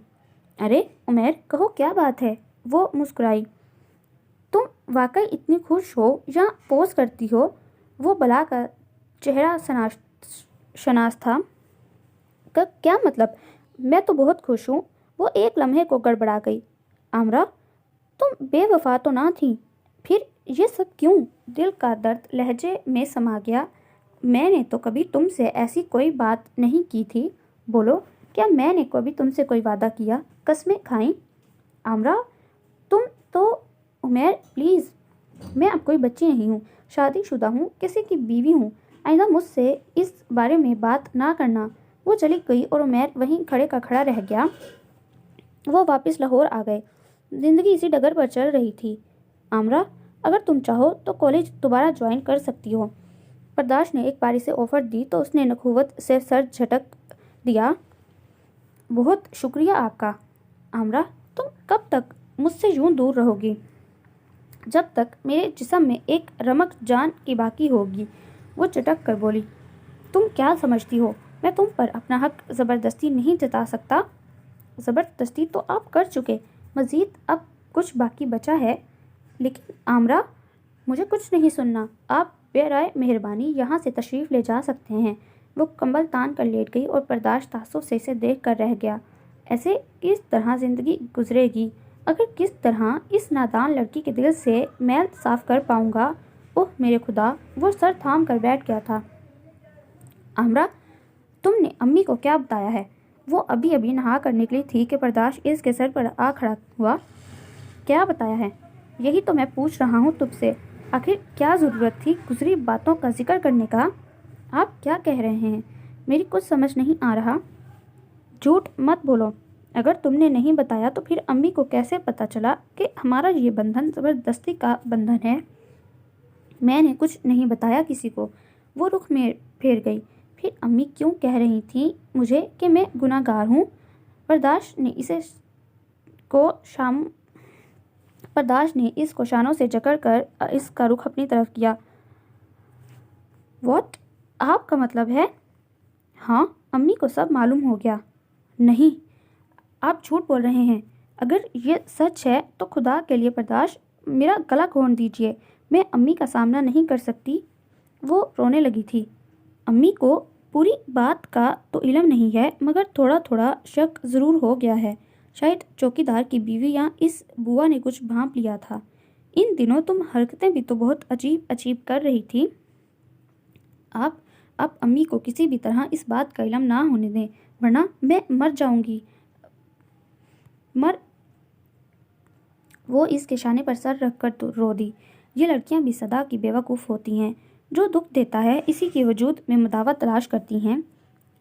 ارے عمیر، کہو کیا بات ہے؟ وہ مسکرائی۔ تم واقعی اتنی خوش ہو یا پوز کرتی ہو؟ وہ بلا کا چہرہ شناس تھا۔ کیا مطلب؟ میں تو بہت خوش ہوں۔ وہ ایک لمحے کو گڑبڑا گئی۔ عامرہ، تم بے وفا تو نہ تھیں؟ پھر یہ سب کیوں؟ دل کا درد لہجے میں سما گیا۔ میں نے تو کبھی تم سے ایسی کوئی بات نہیں کی تھی. بولو, کیا میں نے کبھی تم سے کوئی وعدہ کیا, قسمیں کھائیں؟ عامرہ, تم تو. عمیر پلیز, میں اب کوئی بچی نہیں ہوں, شادی شدہ ہوں, کسی کی بیوی ہوں. آئندہ مجھ سے اس بارے میں بات نہ کرنا. وہ چلی گئی اور عمیر وہیں کھڑے کا کھڑا رہ گیا. وہ واپس لاہور آ گئے. زندگی اسی ڈگر پر چل رہی تھی. عامرہ, اگر تم چاہو تو کالج دوبارہ جوائن کر سکتی ہو. پرداش نے ایک باری سے آفر دی تو اس نے نخوت سے سر جھٹک دیا. بہت شکریہ آپ کا. عامرہ, تم کب تک مجھ سے یوں دور رہو گی؟ جب تک میرے جسم میں ایک رمق جان کی باقی ہوگی. وہ چٹک کر بولی. تم کیا سمجھتی ہو میں تم پر اپنا حق زبردستی نہیں جتا سکتا؟ زبردستی تو آپ کر چکے, مزید اب کچھ باقی بچا ہے. لیکن عامرہ, مجھے کچھ نہیں سننا. آپ برائے مہربانی یہاں سے تشریف لے جا سکتے ہیں. وہ کمبل تان کر لیٹ گئی اور پرداش تعصب سے اسے دیکھ کر رہ گیا. ایسے کس طرح زندگی گزرے گی؟ اگر کس طرح اس نادان لڑکی کے دل سے میل صاف کر پاؤں گا. اوہ میرے خدا, وہ سر تھام کر بیٹھ گیا تھا. عامرہ, تم نے امی کو کیا بتایا ہے؟ وہ ابھی ابھی نہا کر نکلی تھی کہ پرداش اس کے سر پر آ کھڑا ہوا. کیا بتایا ہے؟ یہی تو میں پوچھ رہا ہوں تم سے. آخر کیا ضرورت تھی گزری باتوں کا ذکر کرنے کا؟ آپ کیا کہہ رہے ہیں؟ میری کچھ سمجھ نہیں آ رہا. جھوٹ مت بولو. اگر تم نے نہیں بتایا تو پھر امی کو کیسے پتہ چلا کہ ہمارا یہ بندھن زبردستی کا بندھن ہے؟ میں نے کچھ نہیں بتایا کسی کو. وہ رخ میں پھیر گئی. پھر امی کیوں کہہ رہی تھیں مجھے کہ میں گناہ گار ہوں؟ پرداش نے اس کو شانوں سے جکڑ کر اس کا رخ اپنی طرف کیا. واٹ؟ آپ کا مطلب ہے؟ ہاں, امی کو سب معلوم ہو گیا. نہیں, آپ جھوٹ بول رہے ہیں. اگر یہ سچ ہے تو خدا کے لیے پرداش, میرا گلا گھونٹ دیجیے. میں امی کا سامنا نہیں کر سکتی. وہ رونے لگی تھی. امی کو پوری بات کا تو علم نہیں ہے, مگر تھوڑا تھوڑا شک ضرور ہو گیا ہے. شاید چوکیدار کی بیوی یا اس بوا نے کچھ بھانپ لیا تھا. ان دنوں تم حرکتیں بھی تو بہت عجیب عجیب کر رہی تھی. آپ امی کو کسی بھی طرح اس بات کا علم نہ ہونے دیں, ورنہ میں مر جاؤں گی. وہ اس کے شانے پر سر رکھ کر رو دی. یہ لڑکیاں بھی صدا کی بیوقوف ہوتی ہیں. جو دکھ دیتا ہے اسی کے وجود میں مداوت تلاش کرتی ہیں.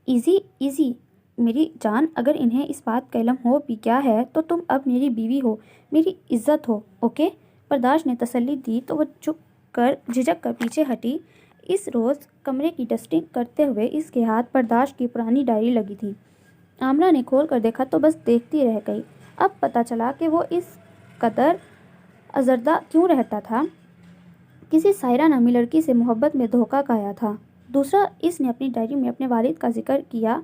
ایزی میری جان, اگر انہیں اس بات کا علم ہو بھی کیا ہے تو تم اب میری بیوی ہو, میری عزت ہو. اوکے؟ پرداش نے تسلی دی تو وہ جھجک کر پیچھے ہٹی. اس روز کمرے کی ڈسٹنگ کرتے ہوئے اس کے ہاتھ پرداش کی پرانی ڈائری لگی تھی. عامرہ نے کھول کر دیکھا تو بس دیکھتی رہ گئی. اب پتہ چلا کہ وہ اس قدر آزردہ کیوں رہتا تھا. کسی سائرہ نامی لڑکی سے محبت میں دھوکہ کھایا تھا. دوسرا, اس نے اپنی ڈائری میں اپنے والد کا ذکر کیا.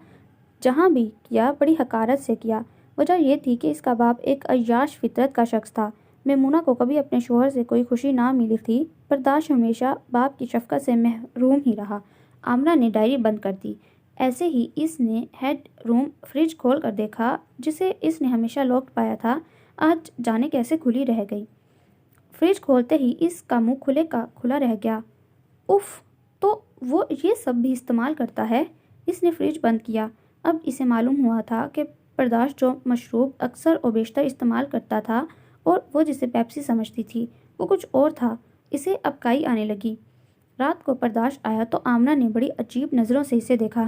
جہاں بھی کیا بڑی حقارت سے کیا. وجہ یہ تھی کہ اس کا باپ ایک عیاش فطرت کا شخص تھا. میمونہ کو کبھی اپنے شوہر سے کوئی خوشی نہ ملی تھی. پرداش ہمیشہ باپ کی شفقت سے محروم ہی رہا. عامرہ نے ڈائری بند کر دی. ایسے ہی اس نے ہیڈ روم فریج کھول کر دیکھا جسے اس نے ہمیشہ لاک پایا تھا. آج جانے کیسے کھلی رہ گئی. فریج کھولتے ہی اس کا منہ کھلے کا کھلا رہ گیا. اف, تو وہ یہ سب بھی استعمال کرتا ہے. اس نے فریج بند کیا. اب اسے معلوم ہوا تھا کہ پرداش جو مشروب اکثر و بیشتر استعمال کرتا تھا اور وہ جسے پیپسی سمجھتی تھی وہ کچھ اور تھا. اسے اب کائی آنے لگی. رات کو پرداش آیا تو آمنہ نے بڑی عجیب نظروں سے اسے دیکھا.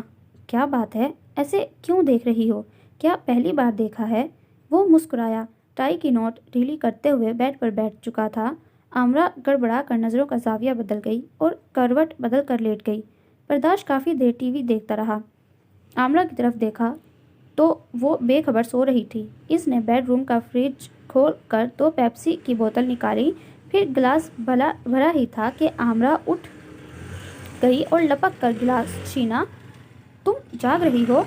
کیا بات ہے, ایسے کیوں دیکھ رہی ہو؟ کیا پہلی بار دیکھا ہے؟ وہ مسکرایا. ٹائی کی نوٹ ڈھیلی کرتے ہوئے بیڈ پر بیٹھ چکا تھا. آمرہ گڑبڑا کر نظروں کا زاویہ بدل گئی اور کروٹ بدل کر لیٹ گئی. پرداش کافی دیر ٹی وی دیکھتا رہا. آمرہ کی طرف دیکھا تو وہ بے خبر سو رہی تھی. اس نے بیڈ روم کا فریج کھول کر 2 پیپسی کی بوتل نکالی. پھر گلاس بھرا ہی تھا کہ آمرہ اٹھ گئی اور لپک کر گلاس چھینا. تم جاگ رہی ہو؟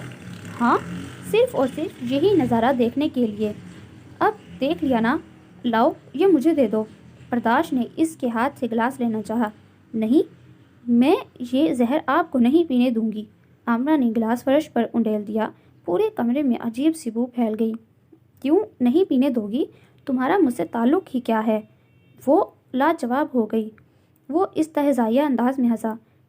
ہاں, صرف اور صرف یہی نظارہ دیکھنے کے لیے. اب دیکھ لیا نا, لاؤ یہ مجھے دے دو. پرداش نے اس کے ہاتھ سے گلاس لینا چاہا. نہیں, میں یہ زہر آپ کو نہیں پینے دوں گی. آمنہ نے گلاس فرش پر انڈیل دیا. پورے کمرے میں عجیب سی بو پھیل گئی. کیوں نہیں پینے دو گی؟ تمہارا مجھ سے تعلق ہی کیا ہے؟ وہ لاجواب ہو گئی. وہ استہزائیہ انداز میں ہنسا.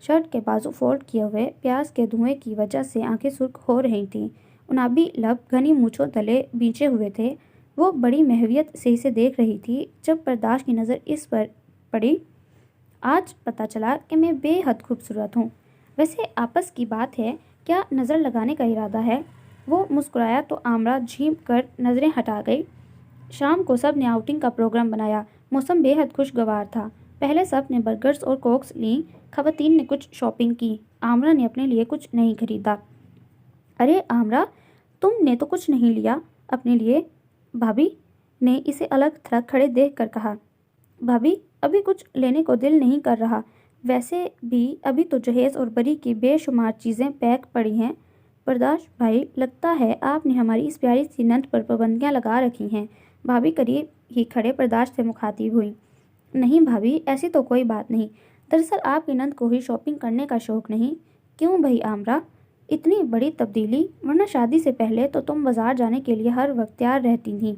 شرٹ کے بازو فولڈ کیے ہوئے پیاز کے دھوئیں کی وجہ سے آنکھیں سرخ ہو رہی تھیں، انابی لب گھنی مونچھوں تلے بینچے ہوئے تھے۔ وہ بڑی محویت سے اسے دیکھ رہی تھی۔ جب برداشت کی نظر اس پر پڑی، آج پتہ چلا کہ میں بے حد خوبصورت ہوں۔ ویسے آپس کی بات ہے، کیا نظر لگانے کا ارادہ ہے؟ وہ مسکرایا تو آمرہ جھیم کر نظریں ہٹا گئی۔ شام کو سب نے آؤٹنگ کا پروگرام بنایا۔ موسم بے حد خوشگوار تھا۔ پہلے سب نے برگرز اور کوکس لیں۔ خواتین نے کچھ شاپنگ کی۔ آمرہ نے اپنے لیے کچھ نہیں خریدا۔ ارے آمرہ، تم نے تو کچھ نہیں لیا اپنے لیے؟ بھابھی نے اسے الگ تھلگ کھڑے دیکھ کر کہا۔ بھابھی، ابھی کچھ لینے کو دل نہیں کر رہا۔ ویسے بھی ابھی تو جہیز اور بری کی بے شمار چیزیں پیک پڑی ہیں۔ برداشت بھائی، لگتا ہے آپ نے ہماری اس پیاری سی نند پر پابندیاں لگا رکھی ہیں۔ بھابھی قریب ہی کھڑے برداشت سے مخاطب ہوئی۔ نہیں بھابھی، ایسی تو کوئی بات نہیں۔ دراصل آپ کی نند کو ہی شاپنگ کرنے کا شوق نہیں۔ کیوں بھائی آمرہ، اتنی بڑی تبدیلی؟ ورنہ شادی سے پہلے تو تم بازار جانے کے لیے ہر وقت تیار رہتی تھیں۔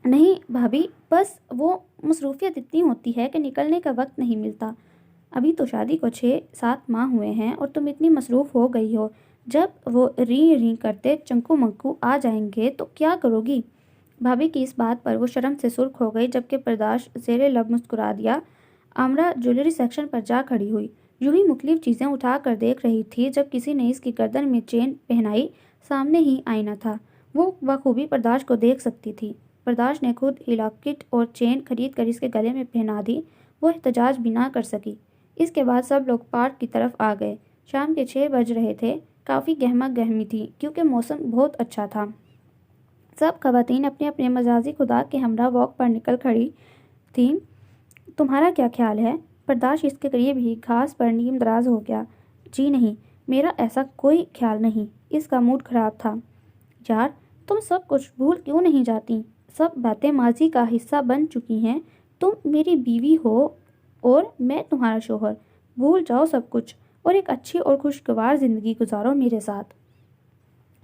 نہیں بھابھی، بس وہ مصروفیت اتنی ہوتی ہے کہ نکلنے کا وقت نہیں ملتا۔ ابھی تو شادی کو 6-7 ماہ ہوئے ہیں اور تم اتنی مصروف ہو گئی ہو۔ جب وہ ری کرتے چنکو منکو آ جائیں گے تو کیا کرو گی؟ بھابھی کی اس بات پر وہ شرم سے سرخ ہو گئی، جبکہ برداشت زیر لب مسکرا دیا۔ آمرہ جویلری سیکشن پر جا کھڑی ہوئی۔ یوں ہی مختلف چیزیں اٹھا کر دیکھ رہی تھی جب کسی نے اس کی گردن میں چین پہنائی۔ سامنے ہی آئینہ تھا، وہ بخوبی برداشت کو دیکھ سکتی تھی۔ برداشت نے خود ہی لاکٹ اور چین خرید کر اس کے گلے میں پہنا دی۔ وہ احتجاج بھی نہ کر سکی۔ اس کے بعد سب لوگ پارک کی طرف آ گئے۔ شام کے 6 بج رہے تھے۔ کافی گہما گہمی تھی کیونکہ موسم بہت اچھا تھا۔ سب خواتین اپنے اپنے مجازی خدا کے ہمراہ واک پر نکل کھڑی تھیں۔ تمہارا کیا خیال ہے؟ برداشت اس کے قریب ہی گھاس پر نیم دراز ہو گیا۔ جی نہیں، میرا ایسا کوئی خیال نہیں۔ اس کا موڈ خراب تھا۔ یار، تم سب کچھ بھول کیوں نہیں جاتی؟ سب باتیں ماضی کا حصہ بن چکی ہیں۔ تم میری بیوی ہو اور میں تمہارا شوہر۔ بھول جاؤ سب کچھ اور ایک اچھی اور خوشگوار زندگی گزارو میرے ساتھ۔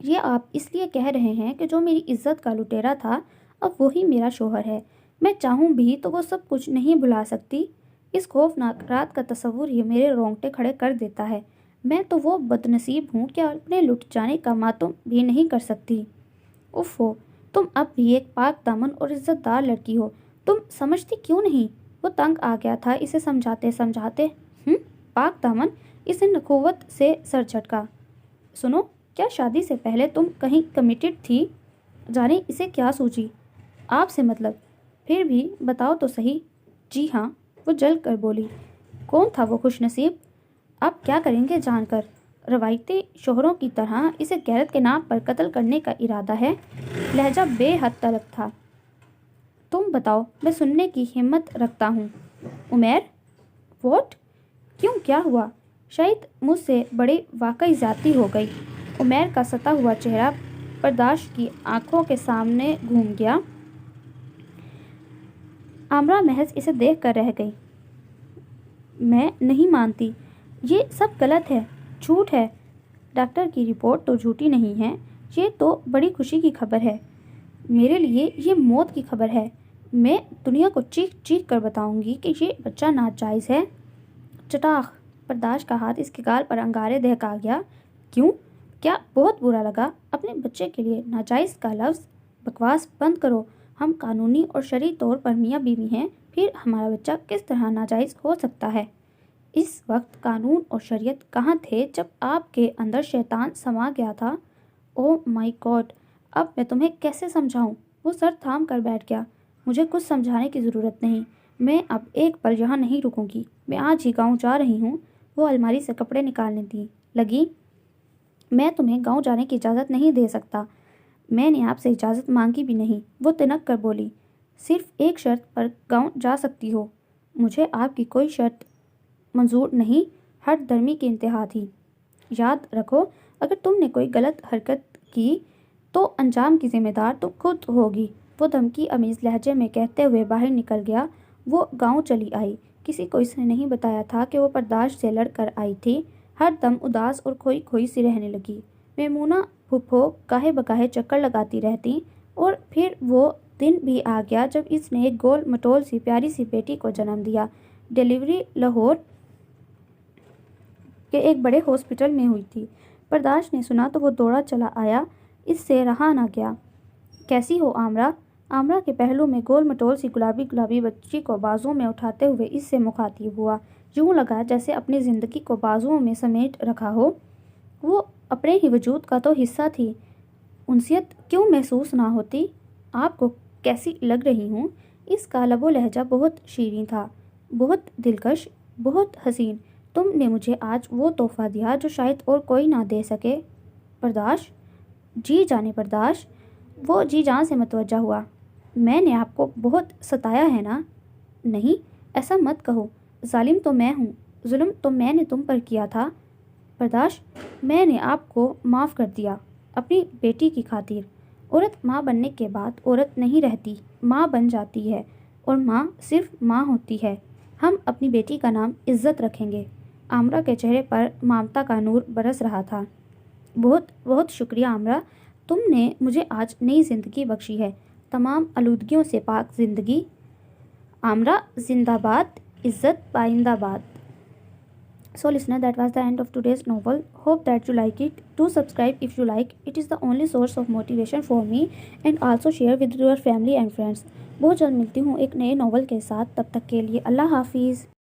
یہ آپ اس لیے کہہ رہے ہیں کہ جو میری عزت کا لٹیرا تھا اب وہی میرا شوہر ہے۔ میں چاہوں بھی تو وہ سب کچھ نہیں بھلا سکتی۔ اس خوفناک رات کا تصور ہی میرے رونگٹے کھڑے کر دیتا ہے۔ میں تو وہ بدنصیب ہوں کہ اپنے لٹ جانے کا ماتم بھی نہیں کر سکتی۔ اف ہو، تم اب بھی ایک پاک دامن اور عزت دار لڑکی ہو۔ تم سمجھتی کیوں نہیں؟ وہ تنگ آ گیا تھا اسے سمجھاتے سمجھاتے۔ پاک دامن؟ اسے نخوت سے سر جھٹکا۔ سنو، کیا شادی سے پہلے تم کہیں کمیٹڈ تھی؟ جانے اسے کیا سوچی؟ آپ سے مطلب؟ پھر بھی بتاؤ تو صحیح۔ جی ہاں، وہ جل کر بولی۔ کون تھا وہ خوش نصیب؟ آپ کیا کریں گے جان کر؟ روایتی شوہروں کی طرح اسے غیرت کے نام پر قتل کرنے کا ارادہ ہے۔ لہجہ بے حد طلب تھا۔ تم بتاؤ، میں سننے کی ہمت رکھتا ہوں۔ عمیر؟ واٹ؟ کیوں، کیا ہوا؟ شاید مجھ سے بڑی واقعی زیادتی ہو گئی۔ عمیر کا ستا ہوا چہرہ برداشت کی آنکھوں کے سامنے گھوم گیا۔ آمرہ محض اسے دیکھ کر رہ گئی۔ میں نہیں مانتی، یہ سب غلط ہے، جھوٹ ہے۔ ڈاکٹر کی رپورٹ تو جھوٹی نہیں ہے۔ یہ تو بڑی خوشی کی خبر ہے۔ میرے لیے یہ موت کی خبر ہے۔ میں دنیا کو چیخ چیخ کر بتاؤں گی کہ یہ بچہ ناجائز ہے۔ چٹاخ! برداشت کا ہاتھ اس کے گال پر انگارے دہکا گیا۔ کیوں؟ کیا بہت برا لگا؟ اپنے بچے کے لیے ناجائز کا لفظ؟ بکواس بند کرو۔ ہم قانونی اور شرعی طور پر میاں بیوی ہیں، پھر ہمارا بچہ کس طرح ناجائز ہو سکتا ہے؟ اس وقت قانون اور شریعت کہاں تھے جب آپ کے اندر شیطان سما گیا تھا؟ او مائی گاڈ! اب میں تمہیں کیسے سمجھاؤں؟ وہ سر تھام کر بیٹھ گیا۔ مجھے کچھ سمجھانے کی ضرورت نہیں۔ میں اب ایک پل یہاں نہیں رکوں گی۔ میں آج ہی گاؤں جا رہی ہوں۔ وہ الماری سے کپڑے نکالنے لگی۔ میں تمہیں گاؤں جانے کی اجازت نہیں دے سکتا۔ میں نے آپ سے اجازت مانگی بھی نہیں، وہ تنک کر بولی۔ صرف ایک شرط پر گاؤں جا سکتی ہو۔ مجھے آپ کی کوئی شرط منظور نہیں۔ ہٹ درمی کی انتہا تھی۔ یاد رکھو، اگر تم نے کوئی غلط حرکت کی تو انجام کی ذمہ دار تم خود ہوگی۔ وہ دھمکی آمیز لہجے میں کہتے ہوئے باہر نکل گیا۔ وہ گاؤں چلی آئی۔ کسی کو اس نے نہیں بتایا تھا کہ وہ برداشت سے لڑ کر آئی تھی۔ ہر دم اداس اور کھوئی کھوئی سی رہنے لگی۔ میمونہ پھپھو گاہے بگاہے چکر لگاتی رہتی، اور پھر وہ دن بھی آ گیا جب اس نے ایک گول مٹول سی پیاری سی بیٹی کو جنم دیا۔ ڈیلیوری لاہور کہ ایک بڑے ہاسپٹل میں ہوئی تھی۔ برداشت نے سنا تو وہ دوڑا چلا آیا، اس سے رہا نہ گیا۔ کیسی ہو عامرہ؟ عامرہ کے پہلو میں گول مٹول سی گلابی بچی کو بازوؤں میں اٹھاتے ہوئے اس سے مخاطب ہوا۔ یوں لگا جیسے اپنی زندگی کو بازوؤں میں سمیٹ رکھا ہو۔ وہ اپنے ہی وجود کا تو حصہ تھی، انسیت کیوں محسوس نہ ہوتی؟ آپ کو کیسی لگ رہی ہوں؟ اس کا لب و لہجہ بہت شیریں تھا، بہت دلکش، بہت حسین۔ تم نے مجھے آج وہ تحفہ دیا جو شاید اور کوئی نہ دے سکے۔ برداشت؟ جی جانے برداشت۔ وہ جی جان سے متوجہ ہوا۔ میں نے آپ کو بہت ستایا ہے نا؟ نہیں، ایسا مت کہو، ظالم تو میں ہوں، ظلم تو میں نے تم پر کیا تھا۔ برداشت، میں نے آپ کو معاف کر دیا، اپنی بیٹی کی خاطر۔ عورت ماں بننے کے بعد عورت نہیں رہتی، ماں بن جاتی ہے، اور ماں صرف ماں ہوتی ہے۔ ہم اپنی بیٹی کا نام عزت رکھیں گے۔ عامرہ کے چہرے پر ممتا کا نور برس رہا تھا۔ بہت بہت شکریہ عامرہ، تم نے مجھے آج نئی زندگی بخشی ہے، تمام آلودگیوں سے پاک زندگی۔ عامرہ زندہ باد، عزت پائندہ باد۔ So listener, that was the end of today's novel. Hope that you like it. Do subscribe if you like. It is the only source of motivation for me, and also share with your family and friends. بہت جلد ملتی ہوں ایک نئے novel کے ساتھ، تب تک کے لیے اللہ حافظ۔